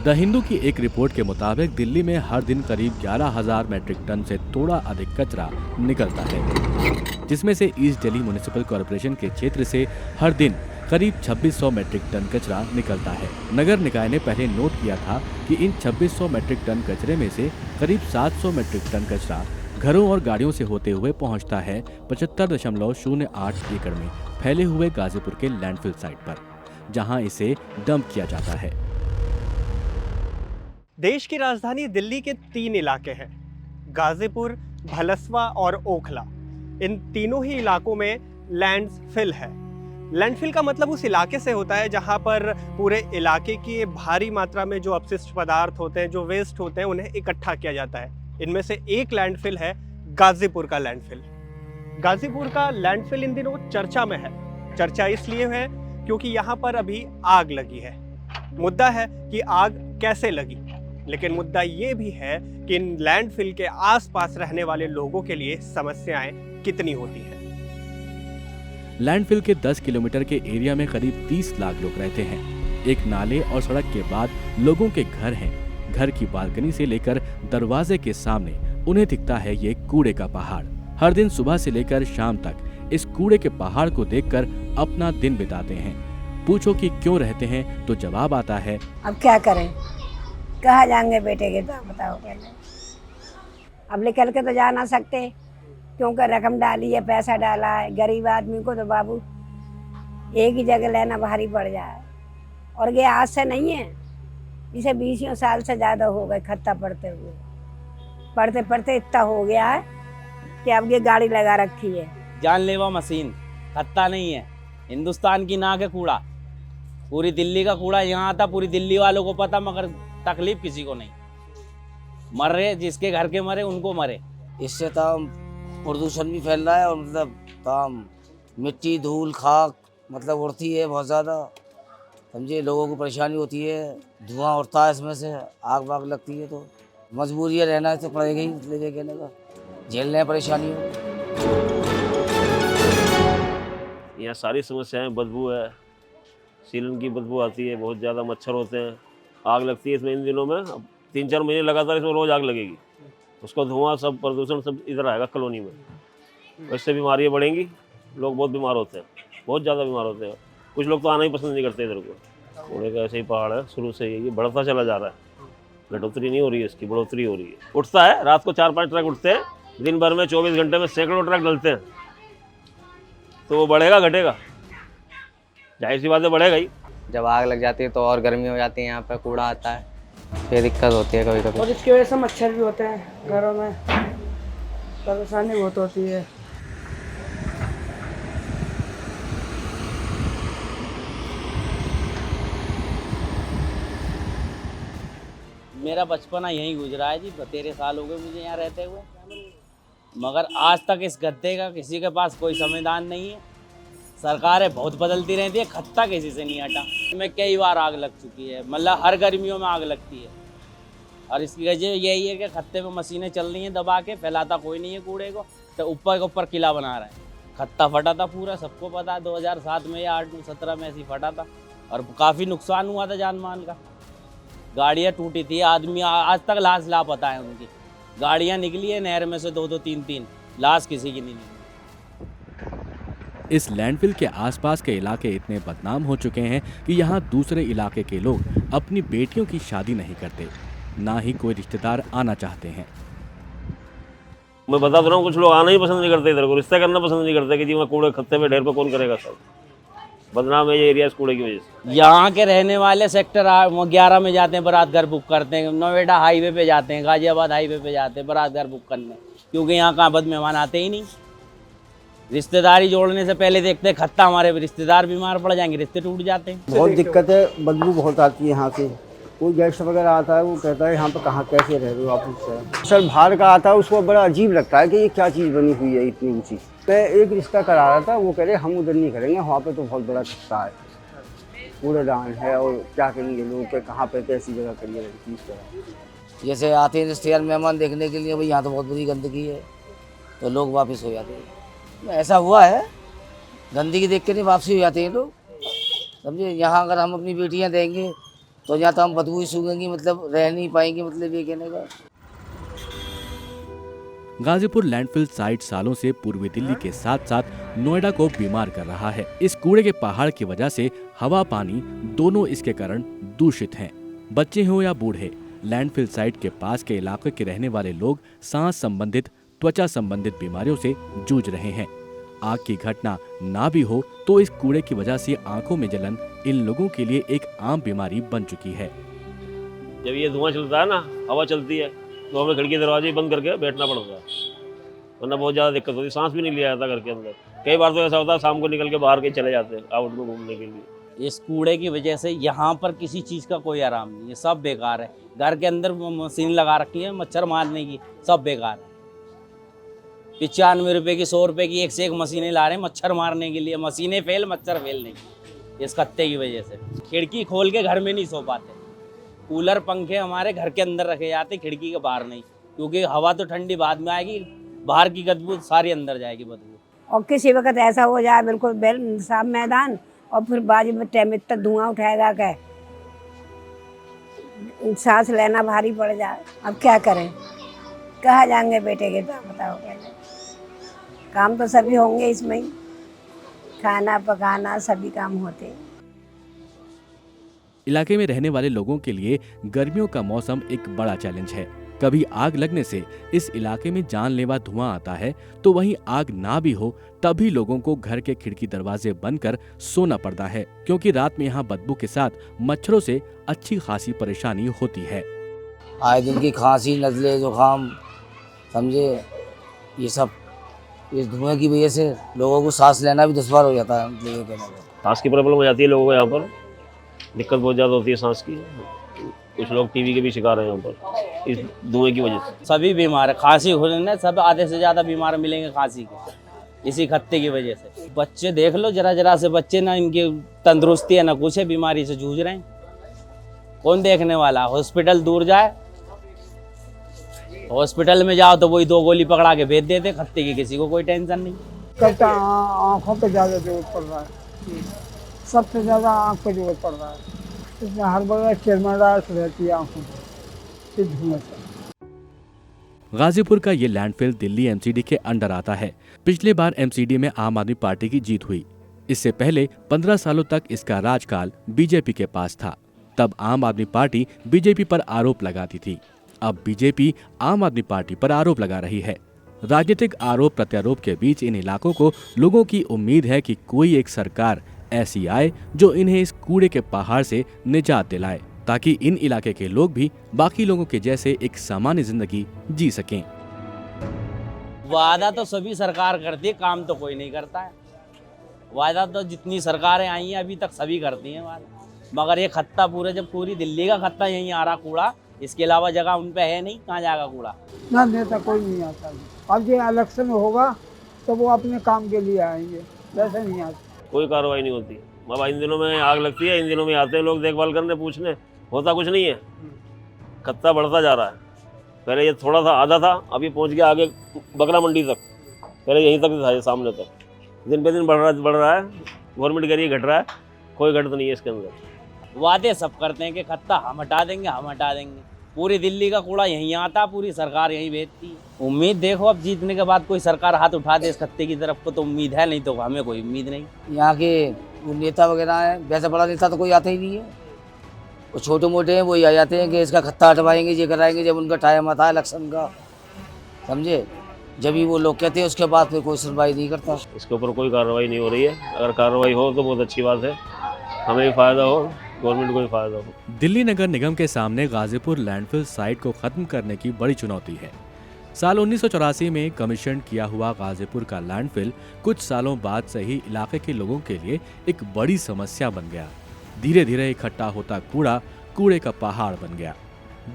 The Hindu की एक report के मुताबिक दिल्ली में हर दिन करीब 11,000 मैट्रिक टन से थोड़ा अधिक कचरा निकलता है, जिसमें से ईस्ट दिल्ली म्युनिसिपल कॉरपोरेशन के क्षेत्र से हर दिन करीब 2600 मैट्रिक टन कचरा निकलता है। नगर निकाय ने पहले नोट किया था कि इन 2600 मैट्रिक टन कचरे में से करीब 700 मैट्रिक टन कचरा घरों और गाड़ियों से होते हुए पहुंचता है 75.08 एकड़ में फैले हुए गाजीपुर के लैंडफिल साइट पर, जहां इसे डंप किया जाता है। देश की राजधानी दिल्ली के 3 इलाके हैं, गाजीपुर, भलसवा और ओखला। इन तीनों ही इलाकों में लैंडफिल है। लैंडफिल का मतलब उस इलाके से होता है जहां पर पूरे इलाके की भारी मात्रा में जो अपशिष्ट पदार्थ होते हैं, जो वेस्ट होते हैं, उन्हें इकट्ठा किया जाता है। इनमें से एक लैंडफिल है गाजीपुर का लैंडफिल। गाजीपुर का लैंडफिल इन दिनों चर्चा में है। चर्चा इसलिए है क्योंकि यहाँ पर अभी आग लगी है। मुद्दा है कि आग कैसे लगी, लेकिन मुद्दा ये भी है कि इन लैंडफिल के आसपास रहने वाले लोगों के लिए समस्याएं कितनी होती हैं। लैंडफिल के 10 किलोमीटर के एरिया में करीब 30 लाख लोग रहते हैं। एक नाले और सड़क के बाद लोगों के घर हैं। घर की बालकनी से लेकर दरवाजे के सामने उन्हें दिखता है ये कूड़े का पहाड़। हर दिन सुबह से लेकर शाम तक इस कूड़े के पहाड़ को देखकर अपना दिन बिताते हैं। पूछो कि क्यों रहते हैं तो जवाब आता है, अब क्या करें, कहाँ जाएंगे बेटे के, तो बताओ पहले। अब निकल के तो जा ना सकते क्योंकि रकम डाली है, पैसा डाला है। गरीब आदमी को तो बाबू एक ही जगह लेना भारी पड़ जाए। और ये आज से नहीं है, इसे 20 साल से ज़्यादा हो गए खत्ता पड़ते हुए। पढ़ते पढ़ते इतना हो गया है कि अब ये गाड़ी लगा रखी है। जानलेवा मशीन, खत्ता नहीं है, हिंदुस्तान की नाक है कूड़ा। पूरी दिल्ली का कूड़ा यहाँ आता, पूरी दिल्ली वालों को पता, मगर तकलीफ किसी को नहीं। मर रहे, जिसके घर के मरे उनको मरे। इससे तमाम प्रदूषण भी फैल रहा है और मतलब तमाम मिट्टी, धूल, खाक मतलब उड़ती है बहुत ज़्यादा। समझे, लोगों को परेशानी होती है, धुआं उड़ता है इसमें से, आग वाग लगती है, तो मजबूरी है, रहना तो पड़ेगा ही, ले कहने का, झेल रहे हैं परेशानी। यहाँ सारी समस्याएं, बदबू है, सीलन की बदबू आती है, बहुत ज़्यादा मच्छर होते हैं, आग लगती है इसमें। इन दिनों में अब 3-4 महीने लगातार इसमें रोज़ आग लगेगी। उसका धुआं, सब प्रदूषण सब इधर आएगा कॉलोनी में। इससे बीमारियाँ बढ़ेंगी, लोग बहुत बीमार होते हैं, बहुत ज़्यादा बीमार होते हैं। कुछ लोग तो आना ही पसंद नहीं करते इधर को। कूड़े का ऐसे ही पहाड़ है, शुरू से ये बढ़ता चला जा रहा है। घटोतरी नहीं हो रही है, इसकी बढ़ोतरी हो रही है। उठता है, रात को 4-5 ट्रक उठते हैं, दिन भर में 24 घंटे में सैकड़ों ट्रक डलते हैं। तो वो बढ़ेगा घटेगा, जाहिर सी बात है बढ़ेगा ही। जब आग लग जाती है तो और गर्मी हो जाती है, यहाँ पे कूड़ा आता है, फिर दिक्कत होती है कभी कभी। और इसकी वजह से मच्छर भी होते हैं घरों में, परेशानी बहुत होती है। मेरा बचपना यहीं गुजरा है जी, 13 साल हो गए मुझे यहाँ रहते हुए, मगर आज तक इस गद्दे का किसी के पास कोई समाधान नहीं है। सरकारें बहुत बदलती रहती है, खत्ता किसी से नहीं हटा। में कई बार आग लग चुकी है, मतलब हर गर्मियों में आग लगती है। और इसकी वजह यही है कि खत्ते में मशीनें चल रही हैं दबा के, फैलाता कोई नहीं है कूड़े को, तो ऊपर के ऊपर किला बना रहा है। खत्ता फटा था पूरा, सबको पता है, 2007 में या 2017 में ऐसी फटा था और काफ़ी नुकसान हुआ था जान माल का। गाड़ियाँ टूटी थी, आदमी आज तक लाश लापता है उनकी। गाड़ियाँ निकली है नहर में से 2-2, 3-3, लाश किसी की नहीं निकली। इस लैंडफिल के आसपास के इलाके इतने बदनाम हो चुके हैं कि यहाँ दूसरे इलाके के लोग अपनी बेटियों की शादी नहीं करते, ना ही कोई रिश्तेदार आना चाहते हैं। मैं बता रहा हूँ, कुछ लोग आना ही पसंद नहीं करते इधर को, रिश्ता करना पसंद नहीं करते कि जी मैं कूड़े खत्ते पे ढेर पे कौन करेगा। सब बदनाम है ये एरिया इस कूड़े की वजह से। यहाँ के रहने वाले सेक्टर 11 में जाते हैं, बारात घर बुक करते हैं, नोएडा हाईवे पे जाते हैं, गाजियाबाद हाईवे पे जाते हैं बारात घर बुक करने, क्योंकि यहाँ का बद मेहमान आते ही नहीं। रिश्तेदारी जोड़ने से पहले देखते हैं खत्ता, हमारे रिश्तेदार बीमार पड़ जाएंगे, रिश्ते टूट जाते हैं। बहुत दिक्कत है, बदबू बहुत आती है यहाँ से। कोई गेस्ट वगैरह आता है, वो कहता है यहाँ पे कहाँ कैसे रह रहे हो आप। सर बाहर का आता है, उसको बड़ा अजीब लगता है कि ये क्या चीज़ बनी हुई है इतनी ऊँची। मैं एक रिश्ता करा रहा था, वो कह रहे हम उधर नहीं करेंगे, वहाँ पे तो बहुत बड़ा खतरा है, कूड़ेदान है और क्या करेंगे लोग, के कहाँ पे कैसी जगह करिए इस तरह। जैसे आते हैं रिश्तेदार मेहमान देखने के लिए, भाई यहाँ तो बहुत बड़ी गंदगी है, तो लोग वापस हो जाते हैं। ऐसा हुआ है, गंदगी देख के नहीं वापसी हो जाते हैं लोग। समझे, यहाँ अगर हम अपनी बेटियाँ देंगे तो यहाँ तो हम बदबू ही सूंघेंगे, मतलब रह नहीं पाएंगे, मतलब ये कहने का। गाजीपुर लैंडफिल साइट सालों से पूर्वी दिल्ली के साथ साथ नोएडा को बीमार कर रहा है। इस कूड़े के पहाड़ की वजह से हवा पानी दोनों इसके कारण दूषित हैं। बच्चे हो या बूढ़े, लैंडफिल साइट के पास के इलाके के रहने वाले लोग सांस संबंधित, त्वचा संबंधित बीमारियों से जूझ रहे हैं। आग की घटना ना भी हो तो इस कूड़े की वजह से आंखों में जलन इन लोगों के लिए एक आम बीमारी बन चुकी है। जब ये धुआं चलता है ना, हवा चलती है, तो हमें खिड़की दरवाजे बंद करके बैठना पड़ता है, वरना बहुत ज़्यादा दिक्कत होती है। सांस भी नहीं लिया जाता घर के अंदर। कई बार तो ऐसा होता है शाम को निकल के बाहर के चले जाते हैं आउट में घूमने के लिए। इस कूड़े की वजह से यहाँ पर किसी चीज़ का कोई आराम नहीं है, सब बेकार है। घर के अंदर मशीन लगा रखी है मच्छर मारने की, सब बेकार है। 95 रुपये की, 100 रुपये की एक से एक मशीनें ला रहे हैं मच्छर मारने के लिए। मशीनें फेल, मच्छर फेल नहीं, इस कत्ते की वजह से। खिड़की खोल के घर में नहीं सो पाते। कूलर पंखे हमारे घर के अंदर रखे जाते, खिड़की के बाहर नहीं, क्योंकि हवा तो ठंडी बाद में आएगी, बाहर की बदबू सारी अंदर जाएगी बदबू। और किसी वक्त ऐसा हो जाए बिल्कुल बेल साफ मैदान, और फिर बाजू में टाइम इतना धुआं उठाएगा कि सांस लेना भारी पड़ जाए। अब क्या करें, कहाँ जाएंगे बेटे के, तो बताओ पहले। काम तो सभी होंगे इसमें ही, खाना पकाना सभी काम होते हैं। इलाके में रहने वाले लोगों के लिए गर्मियों का मौसम एक बड़ा चैलेंज है। कभी आग लगने से इस इलाके में जानलेवा धुआं आता है, तो वहीं आग ना भी हो तभी लोगों को घर के खिड़की दरवाजे बंद कर सोना पड़ता है, क्योंकि रात में यहाँ बदबू के साथ मच्छरों से अच्छी खासी परेशानी होती है। आए दिन की खांसी, नज़ले, जुकाम, समझे, ये सब इस धुएं की वजह से लोगों को सांस लेना भी दुश्वार हो जाता है। मतलब ये कहने का, सांस की प्रॉब्लम हो जाती है लोगों को, यहाँ पर दिक्कत बहुत ज़्यादा होती है सांस की। कुछ लोग टीबी के भी शिकार हैं यहाँ पर इस धुएं की वजह से। सभी बीमार है, खांसी होने सब आधे से ज़्यादा बीमार मिलेंगे खांसी के, इसी खत्ते की वजह से। बच्चे देख लो, जरा जरा से बच्चे ना, इनकी तंदुरुस्ती है ना कुछ है, बीमारी से जूझ रहे हैं। कौन देखने वाला? हॉस्पिटल दूर जाए, हॉस्पिटल में जाओ तो वही 2 गोली पकड़ा के भेज देते खत्ते की, किसी को कोई टेंशन नहीं। करता आँखों पे ज़्यादा जरूरत पड़ रहा है, सबसे ज़्यादा आँख पे जरूरत पड़ रहा है। इसमें हर बगल चिरमराहट रहती है आँखों में इस धुएं से। गाजीपुर का ये लैंडफिल दिल्ली एमसीडी के अंडर आता है। पिछले बार एमसीडी में आम आदमी पार्टी की जीत हुई। इससे पहले 15 सालों तक इसका राजकाल बीजेपी के पास था। तब आम आदमी पार्टी बीजेपी पर आरोप लगाती थी। अब बीजेपी आम आदमी पार्टी पर आरोप लगा रही है। राजनीतिक आरोप प्रत्यारोप के बीच इन इलाकों को लोगों की उम्मीद है कि कोई एक सरकार ऐसी आए जो इन्हें इस कूड़े के पहाड़ से निजात दिलाए, ताकि इन इलाके के लोग भी बाकी लोगों के जैसे एक सामान्य जिंदगी जी सकें। वादा तो सभी सरकार करती है, काम तो कोई नहीं करता है। वादा तो जितनी सरकारें आई हैं अभी तक सभी करती हैं वादा, मगर ये खत्ता पूरा, जब पूरी दिल्ली का खत्ता यहीं आ रहा कूड़ा, इसके अलावा जगह उन पे है नहीं, कहाँ जाएगा कूड़ा? ना नेता कोई नहीं आता। अब ये इलेक्शन होगा तो वो अपने काम के लिए आएंगे, वैसे नहीं आते। कोई कार्रवाई नहीं होती। अब इन दिनों में आग लगती है, इन दिनों में आते हैं लोग देखभाल करने, पूछने, होता कुछ नहीं है। खत्ता बढ़ता जा रहा है। पहले ये थोड़ा सा आधा था, अभी पहुंच गया आगे बकरा मंडी तक। पहले यहीं तक था, ये सामने तक। दिन पे दिन बढ़ रहा है। गवर्नमेंट कह रही है घट रहा है, कोई घट तो नहीं है इसके अंदर। वादे सब करते हैं कि खत्ता हम हटा देंगे। पूरी दिल्ली का कूड़ा यहीं आता, पूरी सरकार यहीं भेजती है। उम्मीद देखो, अब जीतने के बाद कोई सरकार हाथ उठा दे इस खत्ते की तरफ को तो उम्मीद है, नहीं तो हमें कोई उम्मीद नहीं। यहाँ के वो नेता वगैरह हैं, वैसे बड़ा नेता तो कोई आता ही नहीं है। वो छोटे मोटे हैं, वही आ जाते हैं कि इसका खत्ता हटवाएंगे, ये कराएंगे। जब उनका टाइम आता है इलेक्शन का, समझे, जब भी वो लोग कहते हैं, उसके बाद फिर कोई सुनवाई नहीं करता। इसके ऊपर कोई कार्रवाई नहीं हो रही है। अगर कार्रवाई हो तो बहुत अच्छी बात है, हमें भी फ़ायदा हो, गवर्नमेंट को भी फायदा हो। दिल्ली नगर निगम के सामने गाजीपुर लैंडफिल साइट को खत्म करने की बड़ी चुनौती है। साल 1984 में कमीशन किया हुआ गाजीपुर का लैंडफिल कुछ सालों बाद से ही इलाके के लोगों के लिए एक बड़ी समस्या बन गया। धीरे धीरे इकट्ठा होता कूड़ा कूड़े का पहाड़ बन गया।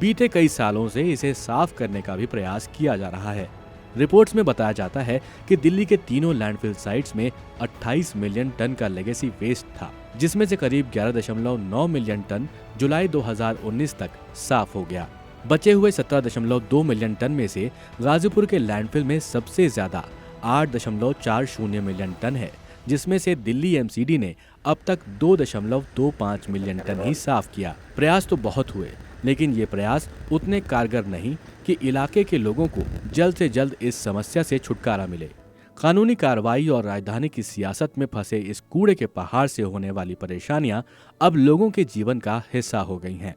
बीते कई सालों से इसे साफ करने का भी प्रयास किया जा रहा है। रिपोर्ट्स में बताया जाता है कि दिल्ली के तीनों लैंडफिल साइट्स में 28 मिलियन टन का लेगेसी वेस्ट था, जिसमें से करीब 11.9 मिलियन टन जुलाई 2019 तक साफ हो गया। बचे हुए 17.2 मिलियन टन में से गाजीपुर के लैंडफिल में सबसे ज्यादा 8.40 मिलियन टन है, जिसमें से दिल्ली एमसीडी ने अब तक 2.25 मिलियन टन ही साफ किया। प्रयास तो बहुत हुए, लेकिन ये प्रयास उतने कारगर नहीं कि इलाके के लोगों को जल्द से जल्द इस समस्या से छुटकारा मिले। कानूनी कार्रवाई और राजधानी की सियासत में फंसे इस कूड़े के पहाड़ से होने वाली परेशानियां अब लोगों के जीवन का हिस्सा हो गई हैं,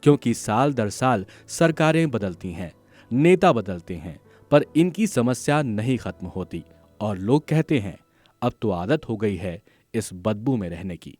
क्योंकि साल दर साल सरकारें बदलती हैं, नेता बदलते हैं, पर इनकी समस्या नहीं खत्म होती और लोग कहते हैं अब तो आदत हो गई है इस बदबू में रहने की।